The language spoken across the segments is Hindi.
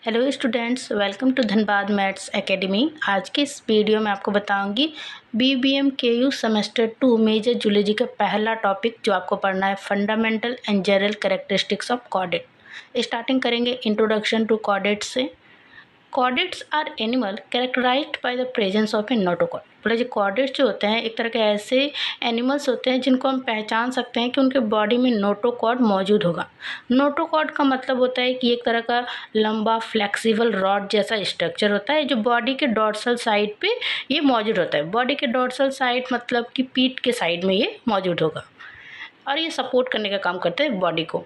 Hello students, welcome to Dhanbad maths academy. आज के इस वीडियो में आपको बताऊंगी BBMKU सेमेस्टर 2 मेजर जूलॉजी का पहला टॉपिक जो आपको पढ़ना है, fundamental and general characteristics of chordate. Starting करेंगे इंट्रोडक्शन टू कॉर्डेट से। Chordates are animal characterized by the presence of a notochord. बोले जो कॉर्डेट्स जो होते हैं एक तरह के ऐसे एनिमल्स होते हैं जिनको हम पहचान सकते हैं कि उनके बॉडी में नोटोकॉर्ड मौजूद होगा। नोटोकॉर्ड का मतलब होता है कि एक तरह का लंबा फ्लेक्सिबल रॉड जैसा स्ट्रक्चर होता है जो बॉडी के डॉर्सल साइड पे ये मौजूद होता है। बॉडी के डॉर्सल साइड मतलब कि पीठ के साइड में ये मौजूद होगा और ये सपोर्ट करने का काम करते हैं बॉडी को।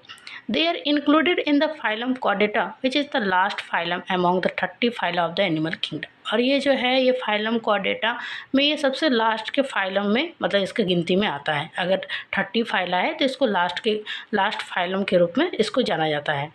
They are included in the phylum Chordata which is the last phylum among the 30 phyla of the animal kingdom. और ये जो है ये फाइलम कॉर्डेटा में ये सबसे लास्ट के फाइलम में मतलब इसके गिनती में आता है। अगर 30 फाइला है तो इसको लास्ट फाइलम के रूप में इसको जाना जाता है।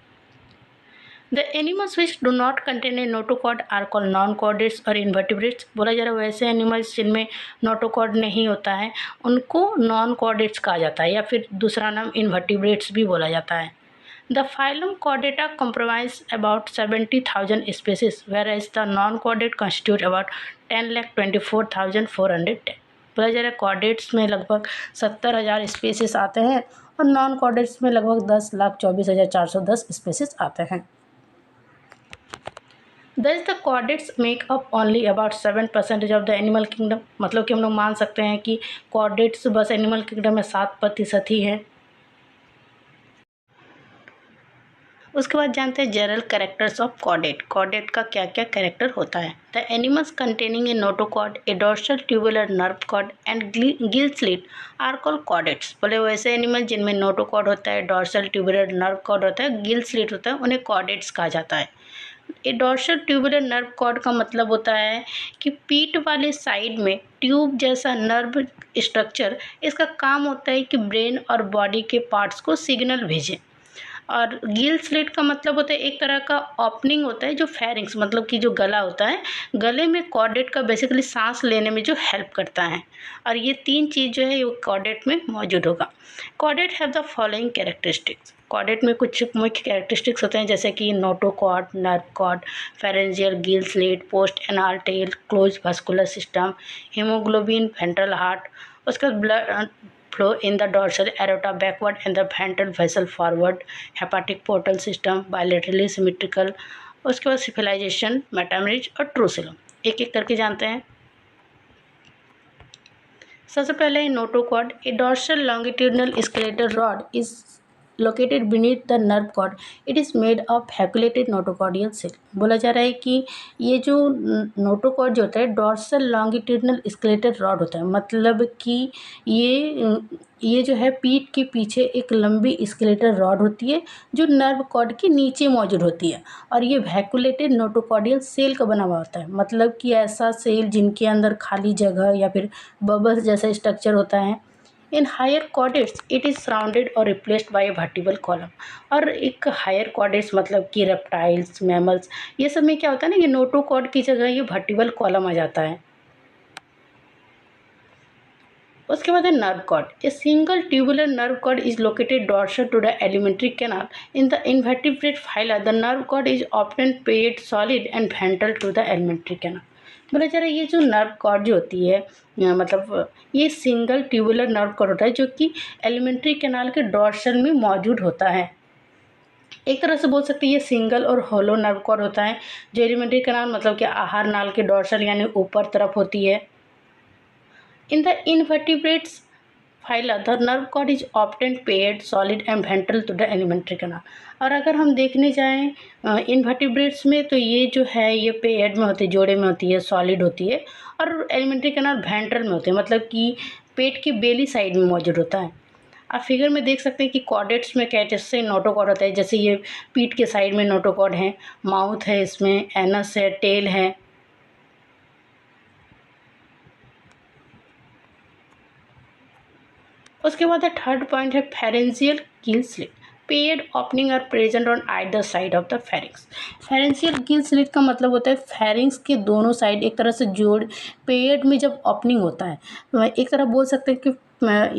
The animals which do not contain a notochord are called non chordates और इन्वर्टिब्रेट्स। बोला जा रहा है वैसे एनिमल्स जिनमें नोटोकॉर्ड नहीं होता है उनको नॉन कॉर्डेट्स कहा जाता है या फिर दूसरा नाम इन्वर्टिब्रेट्स भी बोला जाता है। The phylum Chordata comprise about 70,000 species, whereas the non-chordate constitute about 10,24,410। बोला जा रहा है कॉर्डेट्स में लगभग 70,000 स्पेसिस आते हैं और नॉन कॉर्डेट्स में लगभग 10,24,410 स्पेसिस आते हैं। Thus the chordates make up only about 7% of the animal kingdom। मतलब कि हम लोग मान सकते हैं कि कॉर्डेट्स बस एनिमल किंगडम में 7% ही हैं। उसके बाद जानते हैं general characters of chordate. Chordate का क्या क्या कैरेक्टर होता है। The animals containing a notochord, a dorsal tubular nerve cord and gill slit are called chordates. बोले वैसे एनिमल जिनमें नोटोकॉर्ड होता है, डोर्सल ट्यूबुलर नर्व कॉर्ड होता है, गिल स्लिट होता है, उन्हें कॉर्डेट्स कहा जाता है। ए डोर्सल ट्यूबुलर नर्व कॉर्ड का मतलब होता है कि पीठ वाले साइड में ट्यूब जैसा नर्व स्ट्रक्चर, इसका काम होता है कि ब्रेन और बॉडी के पार्ट्स को सिग्नल भेजें। और गिल स्लिट का मतलब होता है एक तरह का ओपनिंग होता है जो फेरिंग्स मतलब कि जो गला होता है, गले में कॉर्डेट का बेसिकली सांस लेने में जो हेल्प करता है। और ये तीन चीज़ जो है वो कॉर्डेट में मौजूद होगा। Chordate have the following characteristics. Chordate में कुछ मुख्य कैरेक्टरिस्टिक्स होते हैं जैसे कि notochord, nerve cord, pharyngeal gill slit, post anal tail, close vascular system, haemoglobin, ventral heart. उसके बाद blood flow in the dorsal aorta backward and the ventral vessel forward, hepatic portal system, bilaterally symmetrical। उसके बाद सिफिलाइजेशन, मेटामेरिज और ट्रूसिलम। एक एक करके जानते हैं। सबसे पहले notochord, a dorsal longitudinal skeletal rod is located beneath the nerve cord. It is made of vacuolated notochordal cell. बोला जा रहा है कि ये जो नोटोकॉर्ड जो होता है डोर्सल लॉन्गिट्यूडनल स्केलेटल रॉड होता है, मतलब कि ये जो है पीठ के पीछे एक लंबी स्केलेटल रॉड होती है जो नर्व कॉर्ड के नीचे मौजूद होती है और ये वैकुलेटेड नोटोकॉर्डियल सेल का बना हुआ होता है। मतलब कि ऐसा सेल जिनके अंदर खाली जगह या फिर बबल्स जैसा स्ट्रक्चर होता है। In higher chordates it is surrounded और replaced by a vertebral column. और एक हायर कॉर्डेट्स मतलब कि रेप्टाइल्स, मैमल्स, ये सब में क्या होता है ना, ये नोटोकॉर्ड की जगह ये वर्टिबल कॉलम आ जाता है। उसके बाद है nerve cord. A single tubular nerve cord is located dorsal to the alimentary canal. In the invertebrate phyla the nerve cord is often paired solid and ventral to the alimentary canal. बोला जा रहा है ये जो नर्व कॉर्ड जो होती है मतलब ये सिंगल ट्यूबुलर नर्व कॉर्ड होता है जो कि एलिमेंट्री कैनाल के डॉर्सल में मौजूद होता है। एक तरह से बोल सकते हैं ये सिंगल और होलो नर्व कॉर्ड होता है जो एलिमेंट्री कैनाल मतलब कि आहार नाल के डॉर्सल यानी ऊपर तरफ होती है। In the invertebrates phyla, the nerve cord is often paired, solid and ventral to the alimentary canal। और अगर हम देखने जाएं इन्वर्टिब्रेट्स में तो ये जो है ये पेयर्ड में होती है, जोड़े में होती है, सॉलिड होती है और एलिमेंट्री कैनाल वेंट्रल में होते हैं मतलब कि पेट की बेली साइड में मौजूद होता है। आप फिगर में देख सकते हैं कि कॉर्डेट्स में क्या जैसे नोटोकॉर्ड होता है, जैसे ये पीठ के साइड में नोटोकॉर्ड है, माउथ है, इसमें एनस है, टेल है। उसके बाद थर्ड पॉइंट है pharyngeal gill slit. Paired opening are present on either side of the pharynx. Pharyngeal gill slit का मतलब होता है फेरिंग्स के दोनों साइड एक तरह से जोड़ पेयर्ड में जब ओपनिंग होता है एक तरह बोल सकते हैं कि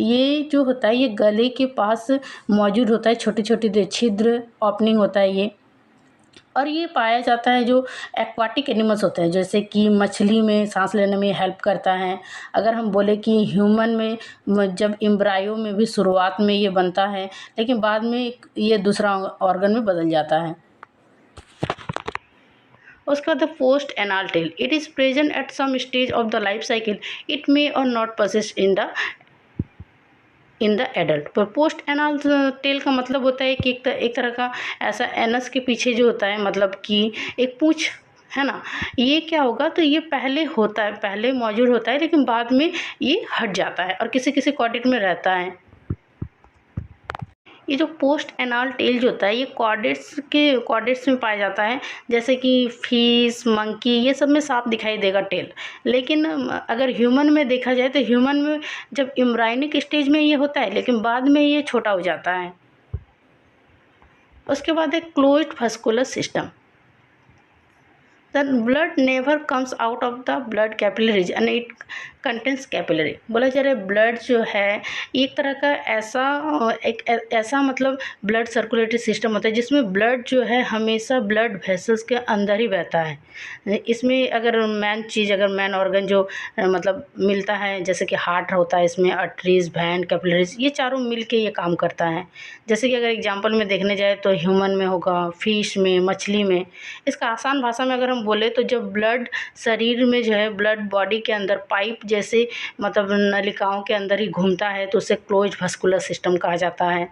ये जो होता है ये गले के पास मौजूद होता है, छोटे छोटे छिद्र ओपनिंग होता है ये। और ये पाया जाता है जो एक्वाटिक एनिमल्स होते हैं, जैसे कि मछली में सांस लेने में हेल्प करता है। अगर हम बोले कि ह्यूमन में जब एम्ब्रायो में भी शुरुआत में ये बनता है, लेकिन बाद में ये दूसरा ऑर्गन में बदल जाता है। उसके बाद post anal tail, it is present at some stage of the life cycle, it may or not persist in the adult. पर पोस्ट एनाल टेल का मतलब होता है कि एक तरह का ऐसा एनस के पीछे जो होता है, मतलब कि एक पूंछ है ना, ये क्या होगा, तो ये पहले होता है, पहले मौजूद होता है, लेकिन बाद में ये हट जाता है और किसी किसी कॉर्डेट में रहता है। ये जो पोस्ट एनाल टेल जो होता है, ये कॉर्डेट्स में पाया जाता है, जैसे कि फिश, मंकी, ये सब में साफ दिखाई देगा टेल। लेकिन अगर ह्यूमन में देखा जाए तो ह्यूमन में जब एम्ब्रायनिक स्टेज में ये होता है, लेकिन बाद में ये छोटा हो जाता है। उसके बाद है closed vascular system. The blood never comes out of the blood capillaries and it contains capillary। बोला जा रहा है ब्लड जो है एक तरह का ऐसा मतलब ब्लड सर्कुलेटरी सिस्टम होता है जिसमें ब्लड जो है हमेशा ब्लड वेसल्स के अंदर ही बहता है। इसमें अगर मेन ऑर्गन जो मतलब मिलता है, जैसे कि हार्ट होता है, इसमें आर्टरीज, वैन, कैपिलरीज, ये चारों मिल के ये काम करता है। जैसे कि अगर एग्जांपल में देखने जाए तो ह्यूमन में होगा, फिश में, मछली में। इसका आसान भाषा में अगर हम बोले तो जब ब्लड शरीर में जो है, ब्लड बॉडी के अंदर पाइप जैसे मतलब नलिकाओं के अंदर ही घूमता है, तो उसे क्लोज vascular सिस्टम कहा जाता है।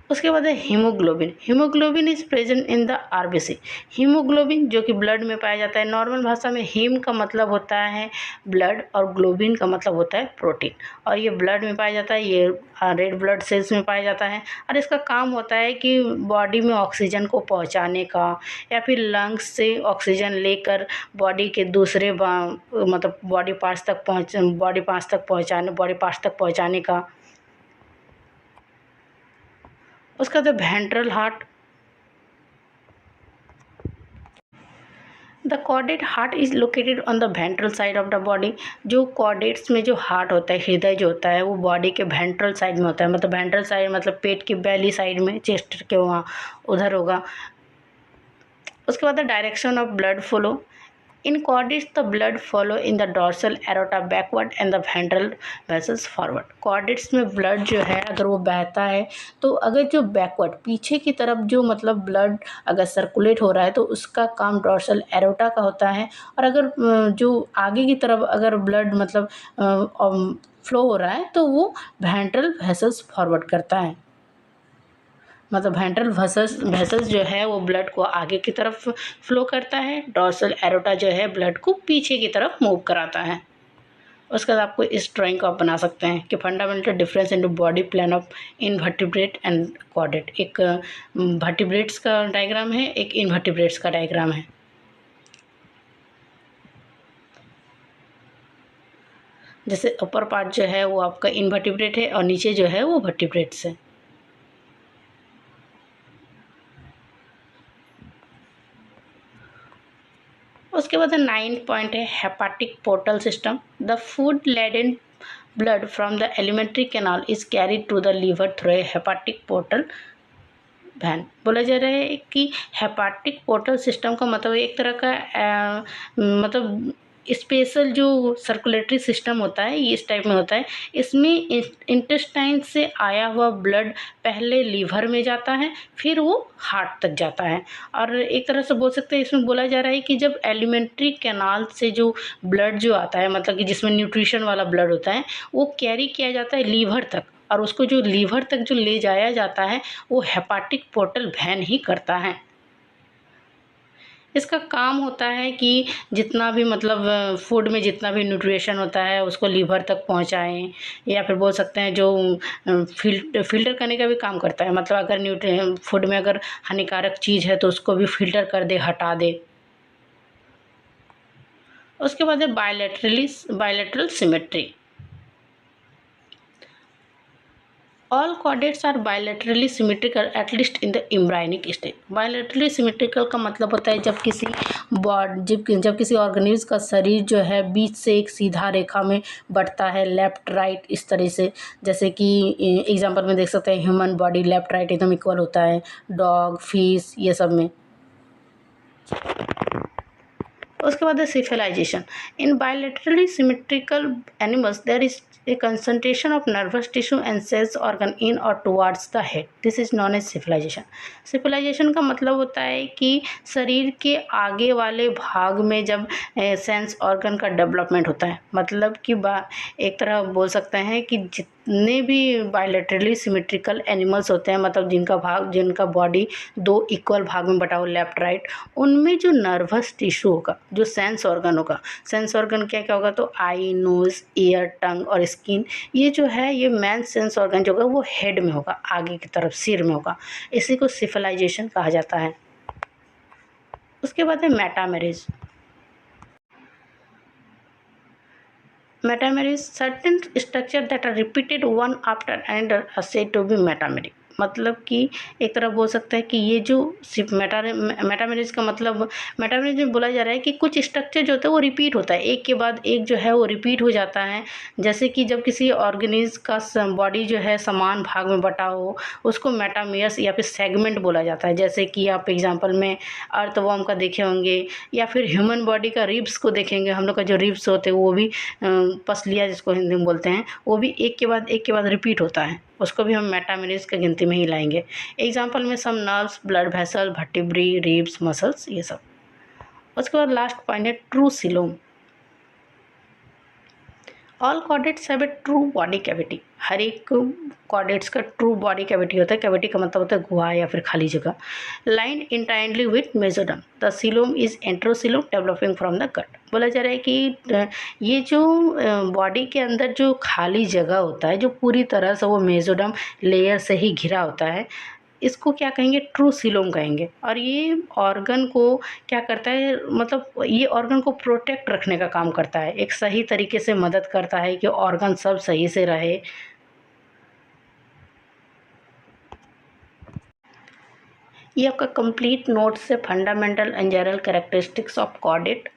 उसके बाद है haemoglobin. Haemoglobin is present in the RBC. Haemoglobin जो कि ब्लड में पाया जाता है। नॉर्मल भाषा में हीम का मतलब होता है ब्लड और ग्लोबिन का मतलब होता है प्रोटीन, और ये ब्लड में पाया जाता है, ये रेड ब्लड सेल्स में पाया जाता है। और इसका काम होता है कि बॉडी में ऑक्सीजन को पहुंचाने का, या फिर लंग्स से ऑक्सीजन लेकर बॉडी के दूसरे मतलब बॉडी पार्ट्स तक पहुंचाने का। उसका तो ventral heart. The chordate heart is located on the ventral side of the body. जो कॉर्डेट्स में जो हार्ट होता है, हृदय जो होता है, वो बॉडी के वेंट्रल साइड में होता है। मतलब वेंट्रल साइड मतलब पेट की बैली साइड में, चेस्ट के वहाँ उधर होगा। उसके बाद the direction of blood flow. In chordates, the blood follow in the dorsal aorta backward and the ventral vessels forward। chordates में ब्लड जो है अगर वो बहता है, तो अगर जो बैकवर्ड पीछे की तरफ जो मतलब ब्लड अगर सर्कुलेट हो रहा है, तो उसका काम डॉर्सल एरोटा का होता है। और अगर जो आगे की तरफ अगर ब्लड मतलब फ्लो हो रहा है, तो वो वेंट्रल वेसल्स फॉरवर्ड करता है। मतलब वेंट्रल वेसल्स जो है वो ब्लड को आगे की तरफ फ्लो करता है, डॉर्सल एरोटा जो है ब्लड को पीछे की तरफ मूव कराता है। उसके बाद आपको इस ड्राइंग को आप बना सकते हैं कि fundamental difference in body plan of invertebrate and chordate. एक वर्टिब्रेट्स का डायग्राम है, एक इनवर्टिब्रेट्स का डायग्राम है। जैसे ऊपर पार्ट जो है वो आपका इनवर्टिब्रेट है और नीचे जो है वो वर्टिब्रेट्स है। उसके बाद 9 पॉइंट है hepatic portal system. The food laden blood from the alimentary canal is carried to the liver through a hepatic portal vein. बोला जा रहा है कि हेपाटिक पोर्टल सिस्टम का मतलब एक तरह का मतलब स्पेशल जो सर्कुलेटरी सिस्टम होता है, ये इस टाइप में होता है। इसमें इंटेस्टाइन से आया हुआ ब्लड पहले लीवर में जाता है, फिर वो हार्ट तक जाता है। और एक तरह से बोल सकते हैं, इसमें बोला जा रहा है कि जब एलिमेंट्री कैनाल से जो ब्लड जो आता है, मतलब कि जिसमें न्यूट्रिशन वाला ब्लड होता है, वो कैरी किया जाता है लीवर तक, और उसको जो लीवर तक जो ले जाया जाता है वो हेपाटिक पोर्टल वैन ही करता है। इसका काम होता है कि जितना भी मतलब फूड में जितना भी न्यूट्रिशन होता है उसको लीवर तक पहुंचाएं, या फिर बोल सकते हैं जो फिल्टर करने का भी काम करता है। मतलब अगर फूड में अगर हानिकारक चीज़ है तो उसको भी फिल्टर कर दे, हटा दे। उसके बाद है bilateral symmetry. All chordates are bilaterally symmetrical at least in the embryonic stage. Bilaterally symmetrical का मतलब होता है जब किसी ऑर्गेनिज्म का शरीर जो है बीच से एक सीधा रेखा में बढ़ता है, लेफ्ट राइट इस तरह से। जैसे कि एग्जांपल में देख सकते हैं ह्यूमन बॉडी लेफ्ट राइट एकदम इक्वल होता है, डॉग, फिश ये सब में। उसके बाद है cephalization. In bilaterally symmetrical animals there is a concentration of nervous tissue and sense organ in or towards the head, this is known as cephalization. Cephalization का मतलब होता है कि शरीर के आगे वाले भाग में जब सेंस ऑर्गन का डेवलपमेंट होता है, मतलब कि एक तरह बोल सकते हैं कि जितने भी बायलैटरली सिमेट्रिकल एनिमल्स होते हैं, मतलब जिनका बॉडी दो इक्वल भाग में बटा हो लेफ्ट राइट, उनमें जो नर्वस टिश्यू होगा, जो सेंस ऑर्गन होगा, सेंस ऑर्गन क्या क्या होगा, तो आई, नोज, ईयर, टंग और स्किन, ये जो है ये मेन सेंस ऑर्गन जो होगा वो हेड में होगा, आगे की तरफ सिर में होगा। इसी को सिफिलाइजेशन कहा जाता है। उसके बाद है मेटामेरेज। Metameres, certain structure that are repeated one after another are said to be metameric। मतलब कि एक तरह बोल सकते हैं कि ये जो सिर्फ मेटामेरेज का मतलब, मेटामेरेज में बोला जा रहा है कि कुछ स्ट्रक्चर जो होता है वो रिपीट होता है, एक के बाद एक जो है वो रिपीट हो जाता है। जैसे कि जब किसी ऑर्गेनिज्म का बॉडी जो है समान भाग में बटा हो, उसको मेटामेयर्स या फिर सेगमेंट बोला जाता है। जैसे कि आप एग्जांपल में अर्थवर्म का देखे होंगे, या फिर ह्यूमन बॉडी का रिब्स को देखेंगे, हम लोग का जो रिब्स होते हैं वो भी पसलियाँ जिसको हिंदी में बोलते हैं, वो भी एक के बाद रिपीट होता है, उसको भी हम मेटामेरेज की गिनती में ही लाएंगे। एग्जांपल में some nerves, blood vessel, vertebrae, ribs, muscles, ये सब। उसके बाद लास्ट पॉइंट है true coelom. All chordates have a true body cavity. हर एक कॉर्डेट्स का ट्रू बॉडी कैविटी होता है। कैविटी का मतलब होता है गुहा या फिर खाली जगह। Lined entirely with mesoderm. The coelom is enterocoelom developing from the gut. बोला जा रहा है कि ये जो बॉडी के अंदर जो खाली जगह होता है, जो पूरी तरह से वो मेसोडर्म लेयर से ही घिरा होता है, इसको क्या कहेंगे, ट्रू सीलोम कहेंगे। और ये ऑर्गन को क्या करता है, मतलब ये ऑर्गन को प्रोटेक्ट रखने का काम करता है, एक सही तरीके से मदद करता है कि ऑर्गन सब सही से रहे। ये आपका कंप्लीट नोट्स है fundamental and general characteristics of chordate.